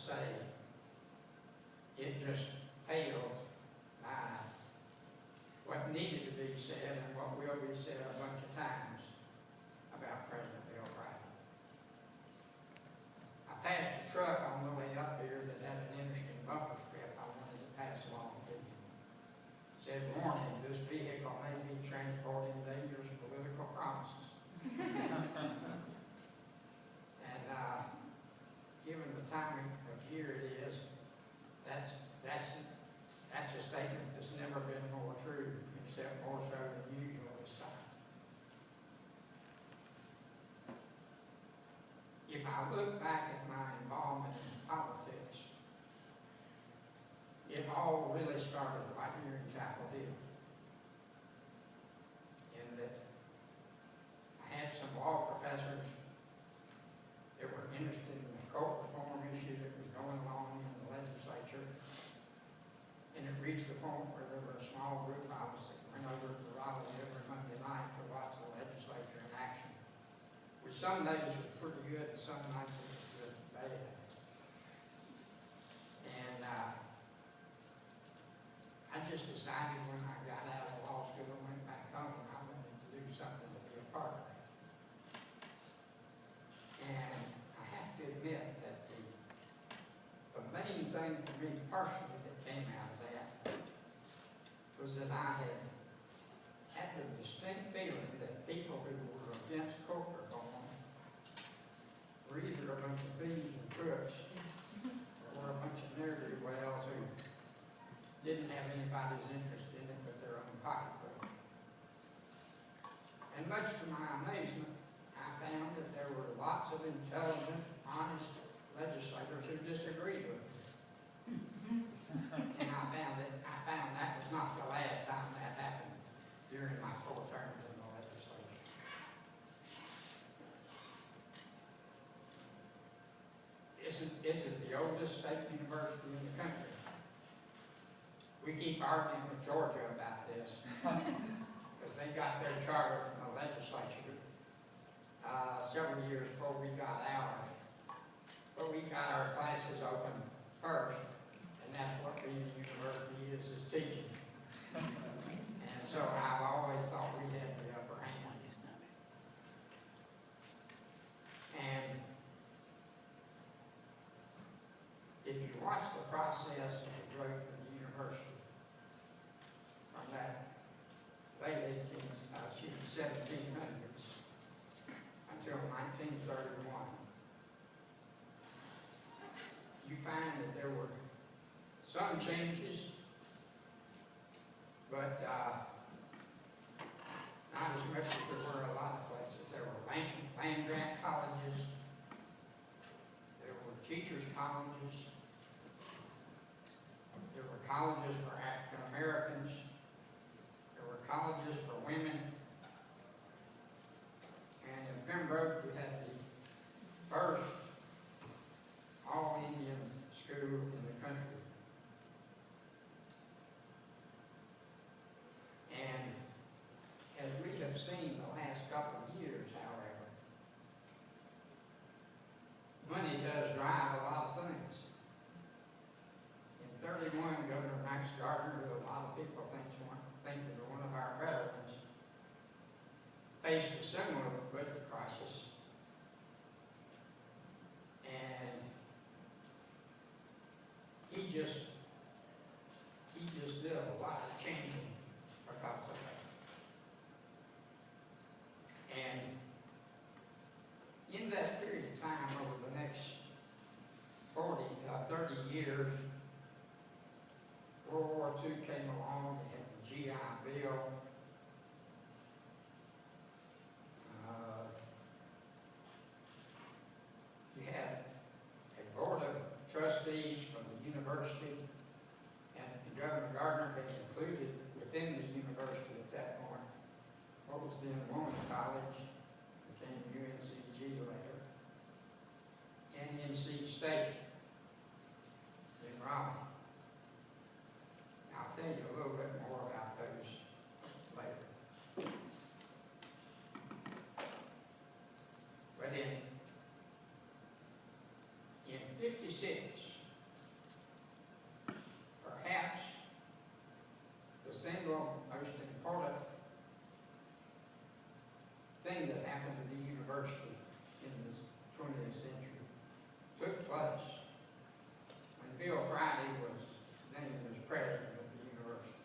say. It just paled by what needed to be said and what will be said a bunch of times about President Bill Bradley. I passed a truck on the way up here that had an interesting bumper strip I wanted to pass along to you. It said, "Warning, this vehicle may be transporting dangerous political promises." And given the time of year it is, that's a statement that's never been more true, except more so than usual this time. If I look back at my involvement in politics, it all really started right here in Chapel Hill. In that I had some law professors that were interested in the court reform issue that was going along in the legislature. And it reached the point where there were a small group of us that went over to Raleigh every Monday night to watch the legislature in action. Which some days was pretty good and some nights it was good and bad. And I just decided when I got out of law school and went back home, I wanted to do something to be a part of that. And I have to admit that the main thing for me personally that came out of that was that I had the distinct feeling that people who were against court reform were either a bunch of thieves and crooks or a bunch of ne'er-do-wells who didn't have anybody's interest in it but their own pocketbook. And much to my amazement, I found that there were lots of intelligent, honest legislators who disagreed with me. And I found that was not the last time that happened during my 4 terms in the legislature. This is the oldest state university in the country. We keep arguing with Georgia about this because they got their charter from the legislature several years before we got ours. But we got our classes open first, and that's what being a university is teaching. And so I've always thought we had the upper hand. And if you watch the process of the growth of the university from that late 1700s until 1931, you find that there were some changes, but not as much as there were a lot of places. There were land grant colleges, there were teachers' colleges, there were colleges for African Americans, there were colleges for women, and in Pembroke we had the first all-Indian school in the country. And as we have seen the last couple of years, however, money does drive a lot of things. In 31, Governor Max Gardner, who a lot of people think is one of our veterans, faced a similar budget crisis. And he just did a lot of changing because of that. And in that period of time, over the next 30 years, World War II came along, they had the GI Bill. You had a board of trustees from the university, and Governor Gardner had included within the university at that point what was then Women's College, became UNCG later, and NC State in Raleigh. I'll tell you a little bit more about those later. But in 56 1946. Perhaps the single most important thing that happened to the university in this 20th century took place when Bill Friday was named as president of the university.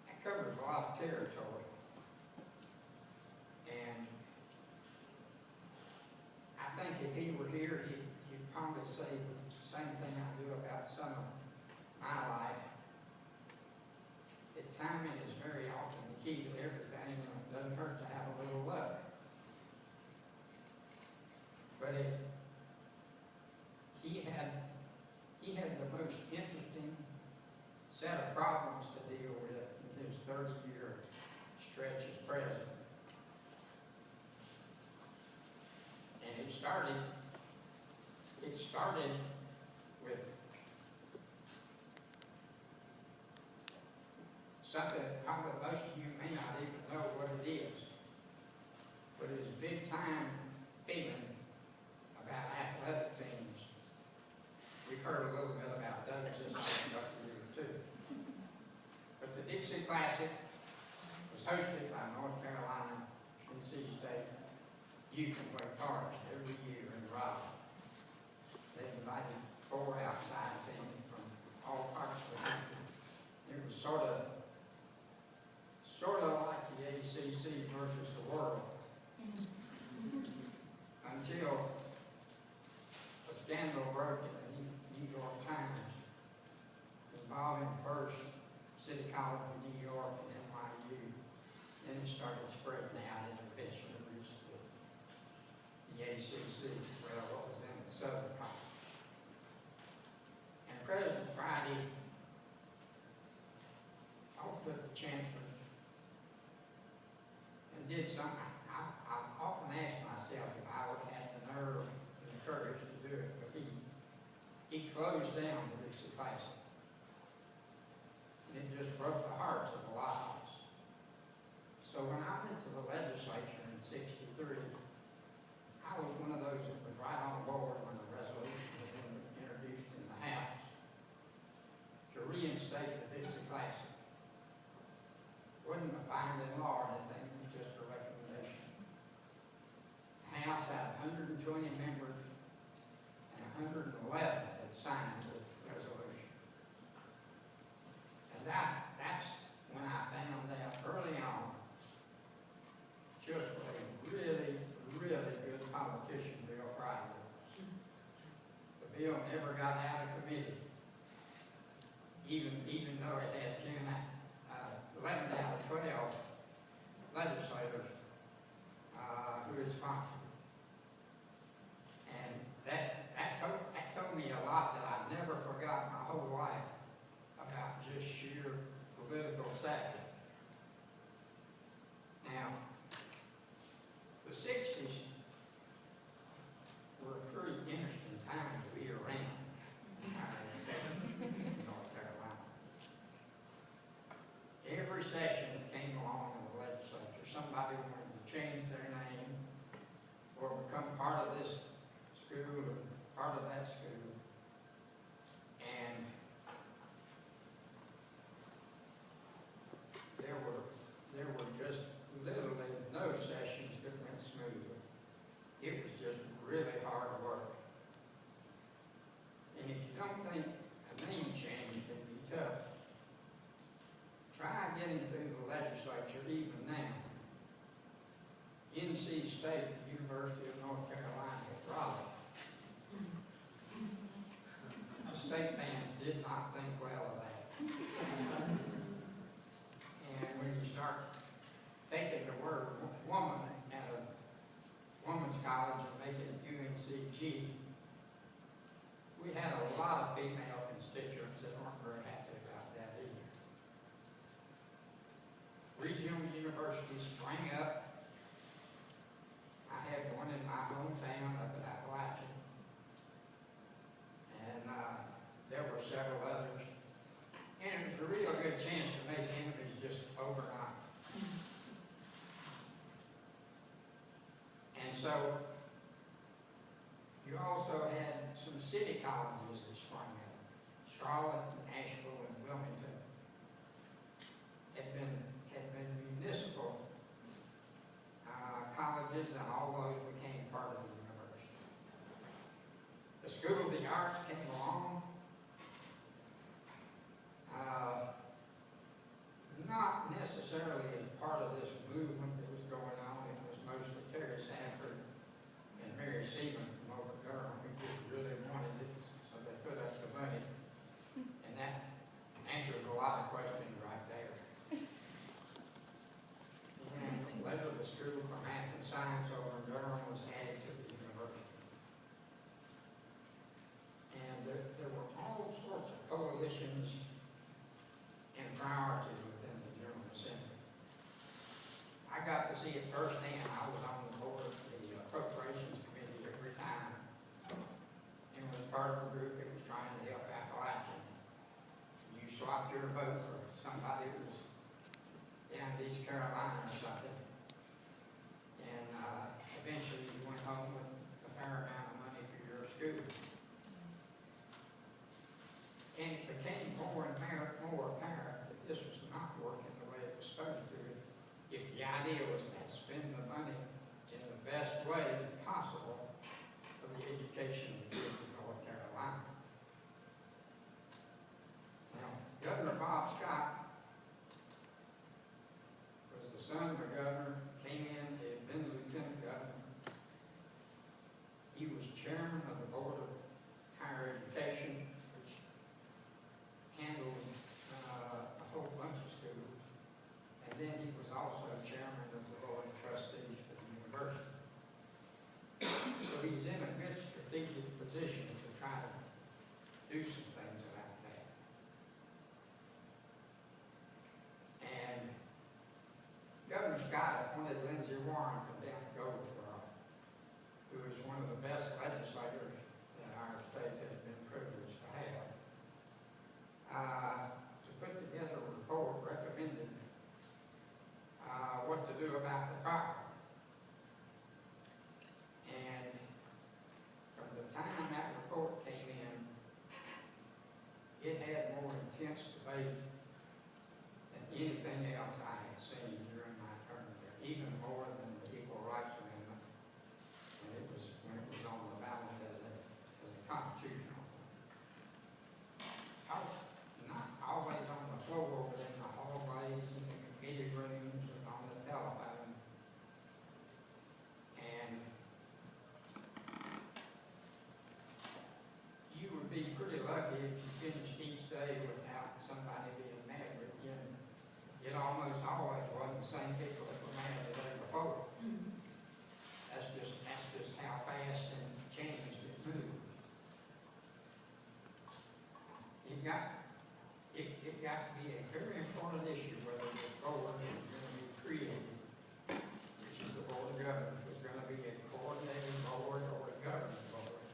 That covers a lot of territory. And I think if he were here, he'd probably say the same thing I do about some of my life. That timing is very often the key to everything, and it doesn't hurt to have a little luck. But he had the most interesting set of problems to deal with in his 30-year stretch as president. And it started with something that probably most of you may not even know what it is, but it's a big time feeling about athletic teams. We've heard a little bit about those as I've been up here too. But the Dixie Classic was hosted by North Carolina NC State Youth and Wake Forest every year in Raleigh. They invited 4 outside teams from all parts of the country. It was sort of like the ACC versus the world. Until a scandal broke in the New York Times involving first City College of New York and NYU. Then it started spreading out and eventually reached the ACC, well, what was then the Southern College. And President Friday talked with the chancellors and did something. I've often asked myself if I would have the nerve and the courage to do it, but he closed down the Dixie Classic. And it just broke the hearts of a lot of us. So when I went to the legislature in '63, I was one of those that was right on board when the resolution was introduced in the House to reinstate the Dixie Classic. It wasn't a binding law or anything, it was just a recommendation. The House had 120 members and 111 had signed the resolution. And that's when I found out early on just what a really, really good politician Bill Friday was. The bill never got out of committee, even though it had 11 out of 12 legislators who had sponsored it. And that told me a lot that I've never forgotten my whole life about just sheer political savvy. Now, the '60s were a pretty interesting time to be around in North Carolina. Every session that came along in the legislature, somebody wanted to change their name or become part of this school or part of that school. And there were just literally no sessions that went smoothly. It was just really hard work. And if you don't think a name change can be tough, try getting through the legislature even now. NC State, the University of North Carolina at Raleigh. The state fans did not think well of that. And when you start taking the word woman out of women's college and making it UNCG, we had a lot of female constituents that weren't very happy about that either. Regional universities sprang up. I had one in my hometown up at Appalachia, and there were several others. And it was a real good chance to make enemies just overnight. And so, you You also had some city colleges that sprang up. Charlotte, and Asheville, and Wilmington had been municipal colleges, and all those became part of the university. The School of the Arts came along. Not necessarily as part of this movement that was going on. It was mostly Terry Sanford and Mary Seaman from over Durham who just really wanted it, so they put up the money. And that answers a lot of questions right there. And later the School for Math and Science over in Durham was added to the university. And there were all sorts of coalitions and priorities within the General Assembly. I got to see it firsthand. I was on the board of the Appropriations Committee every time, and was part of a group that was trying to help Appalachian. You swapped your vote for somebody who was down in East Carolina or something, and eventually you went home with a fair amount of money for your school. And it became more and more apparent that this was not working the way it was supposed to. If the idea was to spend the money in the best way possible for the education of the kids in North Carolina. Now, Governor Bob Scott was the son of a governor, came in, he had been lieutenant governor. He was chairman of the Board of Higher Education, which handled a whole bunch of schools. And then he was also chairman of the Board of Trustees for the university. So he's in a good strategic position to try to do some things about that. And Governor Scott appointed Lindsey Warren from down in Goldsboro, who is one of the best legislators that our state has been privileged to have, to put together a report recommending what to do about the problem. And from the time that report came in, it had more intense debate than anything else I had seen during my term there, even more than the Equal Rights Amendment when it was on the ballot as a constitutional thing. Not always on the floor, but in the hallways and the committee rooms and on the telephone. And you would be pretty lucky if you finished each day without somebody being mad with you. And it almost always wasn't the same people that were mad the day before. That's just how fast and changed it moved. It got to be a very important issue whether the board was going to be created, which is the Board of Governors, was going to be a coordinating board or a governing board.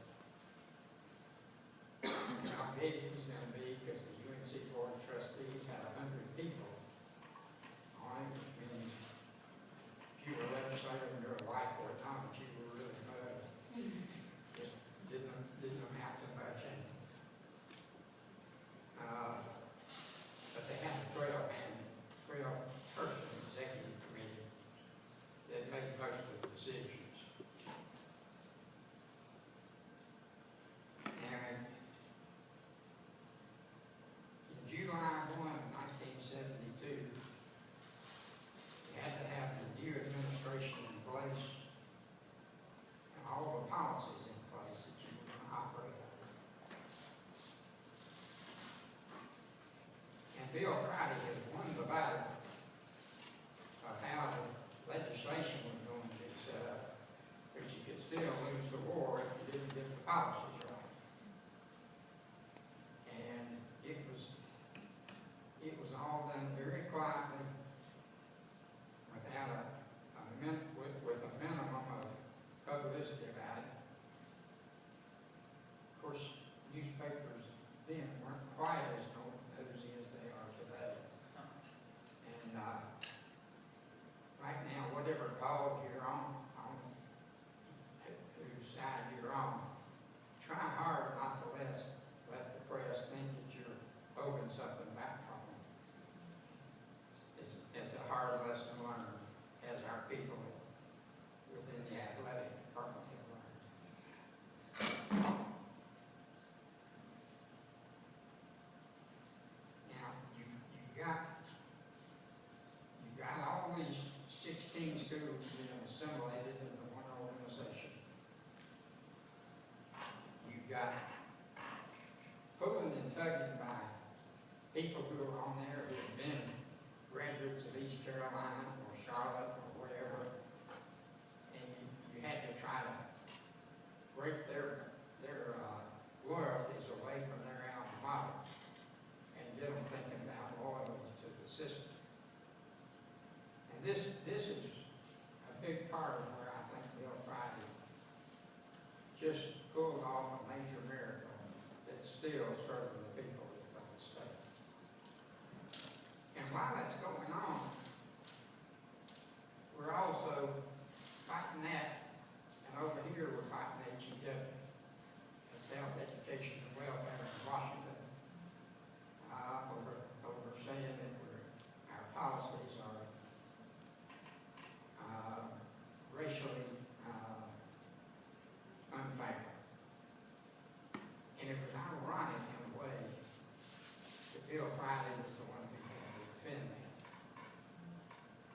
And how big it was going to be, because the UNC Board of Trustees had 100 people on it, which means if you were a legislator and you're a white boy, Thomas, you were really good. Just didn't amount to much. And but they had a 12-person executive committee that made most of the decisions. And in July 1, 1972, we had to have the new administration in place and all the policies in place that you were going to operate under. And Bill Friday has won the battle of how the legislation was going to be set up, but you could still lose the war if you didn't get the policies right. And it was all done very quietly, without with a minimum of publicity about it. Of course, newspapers then weren't quite as nosy as they are today. And right now, whatever cause you're on whose side you're on, about pulling and tugging by people who are on there who have been graduates of East Carolina or Charlotte or wherever, and you had to try to break their loyalties away from their alma mater and get them thinking about loyalties to the system. And this is a big part of where I think Bill Friday just pulled off a major miracle that's still serving the people of the state. And while that's going on, we're also fighting that, and over here we're fighting HEW. It's Health, Education, and Welfare in Washington, over saying that our policies are racially unfair. And it was ironic in a way that Bill Friday was the one who had to defend that.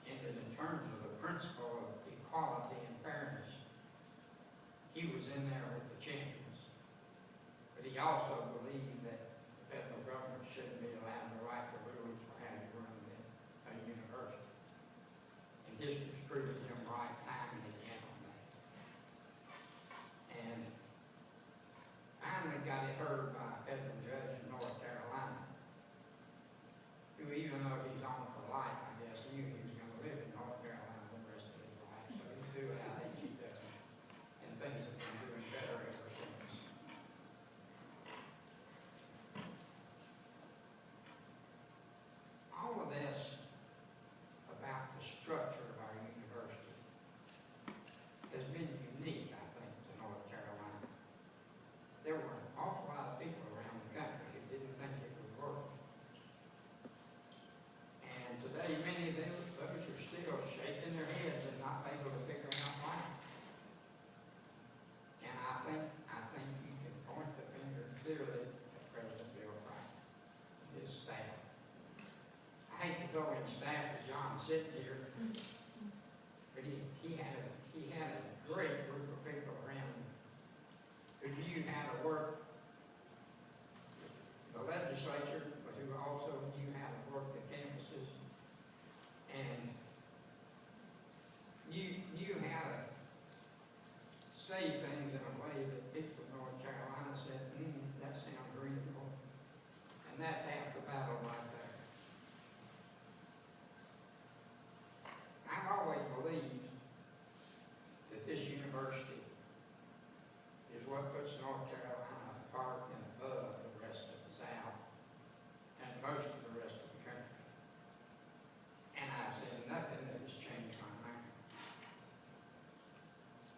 And that in terms of the principle of equality and fairness, he was in there with the champions. But he also believed that the federal government shouldn't be allowed to write the rules for how to run a university. And history's proven him right time and again on that. And finally got it heard by a federal judge in North Carolina, who, even though he's on for life, I guess, knew he was going to live in North Carolina the rest of his life. So he threw it out HEW, and things have been doing better ever since. All of this about the structure of our university has been unique, I think, to North Carolina. There were an awful lot of people around the country who didn't think it would work. And today, many of those are still shaking their heads and not able to figure out why. And I think you can point the finger clearly at President Bill Friday and his staff. I hate to go and staff with John sitting here, but he had a great group of people around him who knew how to work the legislature, but who also knew how to work the campuses and knew how to say things in a way that people in North Carolina said, that sounds reasonable. And that's half the battle right there. I've always believed that this university is what puts North Carolina apart and above the rest of the South and most of the rest of the country. And I've seen nothing that has changed my mind.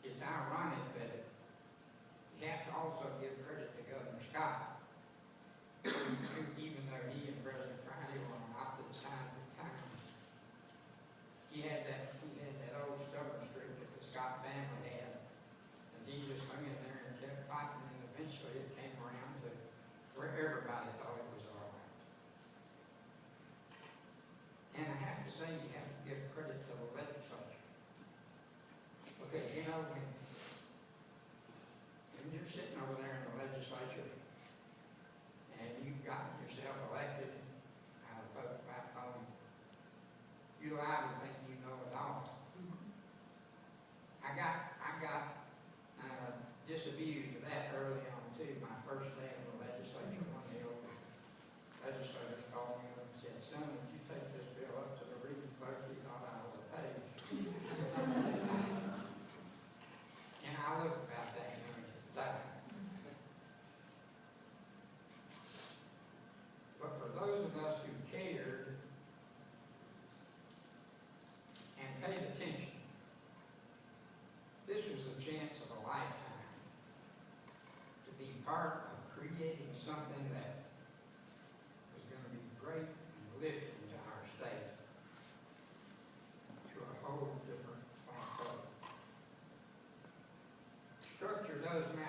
It's ironic that you have to also give credit to Governor Scott, who, even though he and President Friday were on opposite sides of time, he had that old stubborn streak that the Scott family had, and he just hung in there and kept fighting, and eventually it came around to where everybody thought it was all right. And I have to say, you have to give credit to the legislature, because you know when you're sitting over there in the legislature and you've gotten yourself elected out of folks back home, you liable to think you know it all. I got disabused of that early on too. My first day in the legislature, one of the old legislators called me up and said, "Son, would you take this bill up to the reading clerk?" He thought I was a page. And I looked about that young at the time. But for those of us who cared and paid attention, this was a chance of a lifetime to be part of creating something that was going to be great and lifting to our state to a whole different level. Structure does matter.